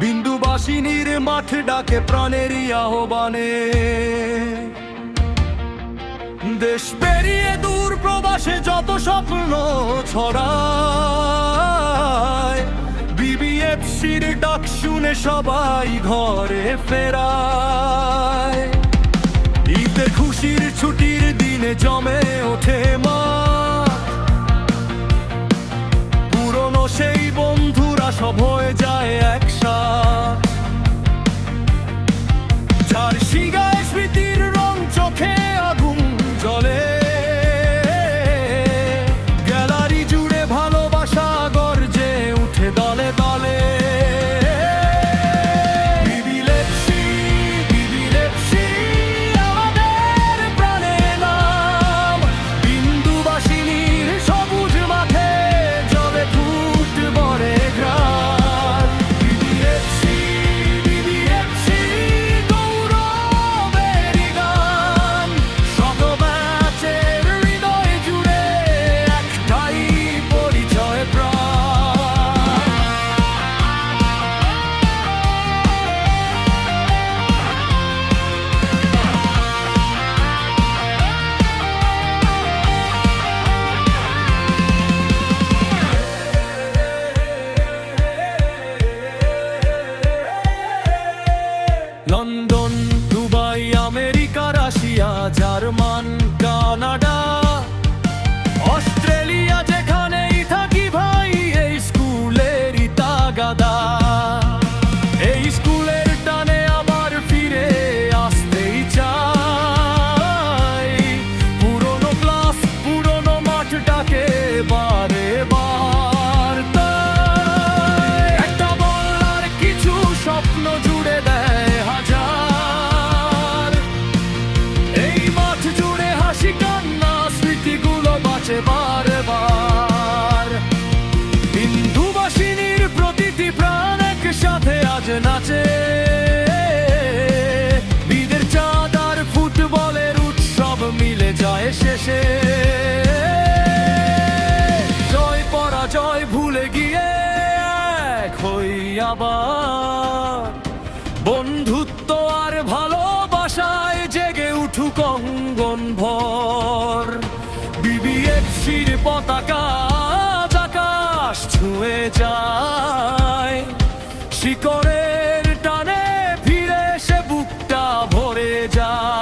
বিন্দুবাসিনীর মাঠ ডাকে প্রাণেরই আহ্বানে, দেশ পেরিয়ে দূর প্রবাসে যত স্বপ্ন ছড়ায়, বিবিএফসির ডাক শুনে সবাই ঘরে ফেরায়। ঈদের খুশির ছুটির দিনে জমে ওঠে মাঠ, পুরনো সেই বন্ধুরা সব হয়ে যায় একসাথ। যার শিগায় স্মৃতির রং, চোখে আগুন জ্বলে, গ্যালারি জুড়ে ভালোবাসা গর্জে উঠে দলে দলে। বিবিএফসি, বিবিএফসি আমাদের প্রাণের নাম, বিন্দুবাসিনীর সবুজ মাঠে জ্বলে ফুটবলে গ্রাম। বিবিএফসি, বিবিএফসি গৌরবেরই গান, শত ম্যাচের হৃদয় জুড়ে একটাই পরিচয় প্রাণ। London, Dubai, America, Russia, German, Canada, Australia, যেখানেই থাকি ভাই এই স্কুলেরই তাগাদা। এই স্কুলের টানে আবার ফিরে আসতেই চাই, পুরনো ক্লাস, পুরনো মাঠ ডাকে বারে বার। তাই একটা বল আর কিছু স্বপ্ন জুড়ে দেয় হাজার, এই মাঠ জুড়ে হাসি কান্না, স্মৃতিগুলো বাঁচে বারবার। বিন্দুবাসিনীর প্রতিটি প্রাণ একসাথে আজ নাচে, ঈদের চাঁদ আর ফুটবলের উৎসব মিলে যায় শেষে। জয় পরাজয় ভুলে গিয়ে এক হই আবার, বন্ধুত্ব আর ভালোবাসায় জেগে উঠুক অঙ্গন ভর। বিবিএফসির পতাকা আজ আকাশ ছুঁয়ে যায়, শিকড়ের টানে ফিরে সে বুকটা ভরে যায়।